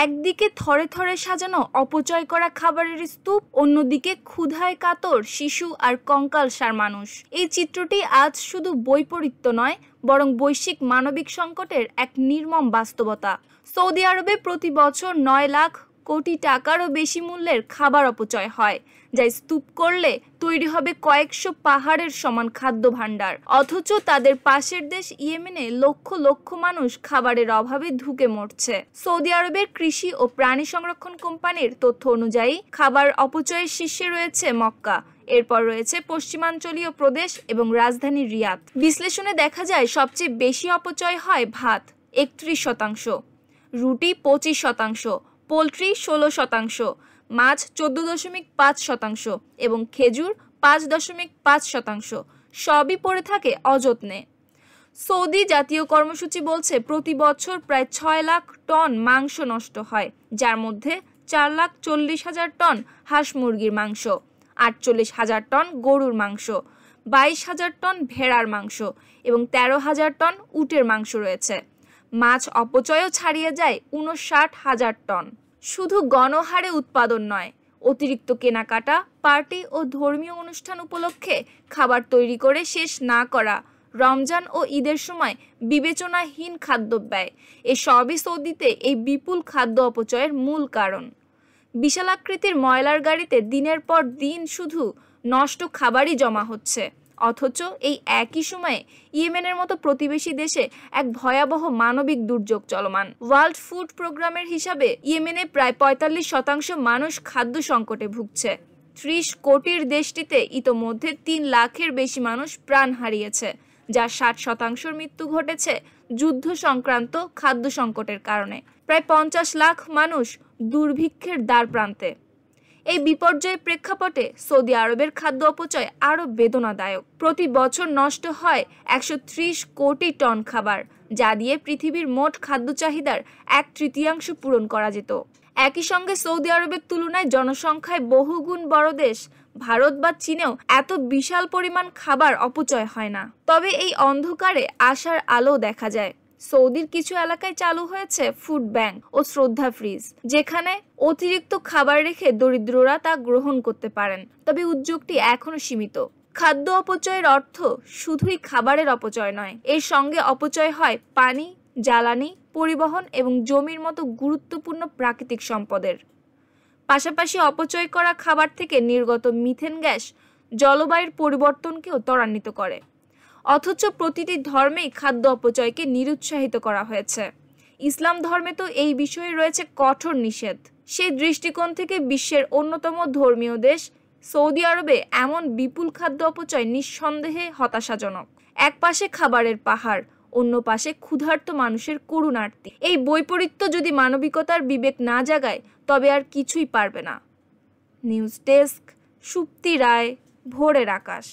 একদিকে থরে থরে সাজানো অপচয় করা খাবারের স্তূপ, অন্যদিকে ক্ষুধায় কাতর শিশু আর কঙ্কালসার মানুষ। এই চিত্রটি আজ শুধু বৈপরীত্য নয়, বরং বৈশ্বিক মানবিক সংকটের এক নির্মম বাস্তবতা। সৌদি আরবে প্রতি বছর 9 লাখ কোটি টাকারও বেশি মূল্যের খাবার অপচয় হয়, যা স্তূপ করলে তৈরি হবে কয়েকশো পাহাড়ের সমান খাদ্য ভাণ্ডার। অথচ তাদের পাশের দেশ ইয়েমেনে লক্ষ লক্ষ মানুষ খাবারের অভাবে ধুকে মরছে। সৌদি আরবের কৃষি ও প্রাণী সংরক্ষণ কোম্পানির তথ্য অনুযায়ী খাবার অপচয়ের শীর্ষে রয়েছে মক্কা, এরপর রয়েছে পশ্চিমাঞ্চলীয় প্রদেশ এবং রাজধানী রিয়াদ। বিশ্লেষণে দেখা যায় সবচেয়ে বেশি অপচয় হয় ভাত 31%, রুটি 25%, পোলট্রি 16%, মাছ 14.5% এবং খেজুর 5.5%। সবই পড়ে থাকে অযত্নে। সৌদি জাতীয় কর্মসূচি বলছে প্রতি বছর প্রায় 6 লাখ টন মাংস নষ্ট হয়, যার মধ্যে 4,40,000 টন হাঁস মুরগির মাংস, 48,000 টন গরুর মাংস, 22,000 টন ভেড়ার মাংস এবং 13,000 টন উটের মাংস রয়েছে। মাছ অপচয়ও ছাড়িয়ে যায় 59,000 টন। শুধু গণহারে উৎপাদন নয়, অতিরিক্ত কেনাকাটা, পার্টি ও ধর্মীয় অনুষ্ঠান উপলক্ষে খাবার তৈরি করে শেষ না করা, রমজান ও ঈদের সময় বিবেচনাহীন খাদ্যব্যয়, এসবই সৌদিতে এই বিপুল খাদ্য অপচয়ের মূল কারণ। বিশালাকৃতির ময়লার গাড়িতে দিনের পর দিন শুধু নষ্ট খাবারই জমা হচ্ছে, অথচ এই একই সময়ে ইয়েমেনের মতো প্রতিবেশী দেশে এক ভয়াবহ মানবিক দুর্যোগ চলমান। ওয়ার্ল্ড ফুড প্রোগ্রামের হিসাবে ইয়েমেনে প্রায় 45% মানুষ খাদ্য সংকটে ভুগছে। 30 কোটির দেশটিতে ইতোমধ্যে 3 লাখের বেশি মানুষ প্রাণ হারিয়েছে, যার 60% মৃত্যু ঘটেছে যুদ্ধ সংক্রান্ত খাদ্য সংকটের কারণে। প্রায় 50 লাখ মানুষ দুর্ভিক্ষের দ্বার প্রান্তে। এই বিপর্যয়ের প্রেক্ষাপটে সৌদি আরবের খাদ্য অপচয় আরও বেদনাদায়ক। প্রতি বছর নষ্ট হয় 130 কোটি টন খাবার, যা দিয়ে পৃথিবীর মোট খাদ্য চাহিদার 1/3 পূরণ করা যেত। একই সঙ্গে সৌদি আরবের তুলনায় জনসংখ্যায় বহুগুণ বড় দেশ ভারত বা চীনেও এত বিশাল পরিমাণ খাবার অপচয় হয় না। তবে এই অন্ধকারে আশার আলো দেখা যায়। সৌদির কিছু এলাকায় চালু হয়েছে ফুড ব্যাংক ও শ্রদ্ধা ফ্রিজ, যেখানে অতিরিক্ত খাবার রেখে দরিদ্ররা তা গ্রহণ করতে পারেন। তবে উদ্যোগটি এখনো সীমিত। খাদ্য অপচয়ের অর্থ শুধুই খাবারের অপচয় নয়, এর সঙ্গে অপচয় হয় পানি, জ্বালানি, পরিবহন এবং জমির মতো গুরুত্বপূর্ণ প্রাকৃতিক সম্পদের। পাশাপাশি অপচয় করা খাবার থেকে নির্গত মিথেন গ্যাস জলবায়ুর পরিবর্তনকেও ত্বরান্বিত করে। অথচ প্রতিটি ধর্মেই খাদ্য অপচয়কে নিরুৎসাহিত করা হয়েছে। ইসলাম ধর্মে তো এই বিষয়ে রয়েছে কঠোর নিষেধ। সেই দৃষ্টিকোণ থেকে বিশ্বের অন্যতম ধর্মীয় দেশ সৌদি আরবে এমন বিপুল খাদ্য অপচয় নিঃসন্দেহে হতাশাজনক। এক পাশে খাবারের পাহাড়, অন্য পাশে ক্ষুধার্ত মানুষের করুণার্তি। এই বৈপরীত্য যদি মানবিকতার বিবেক না জাগায়, তবে আর কিছুই পারবে না। নিউজ ডেস্ক, সুপ্তি রায়, ভোরের আকাশ।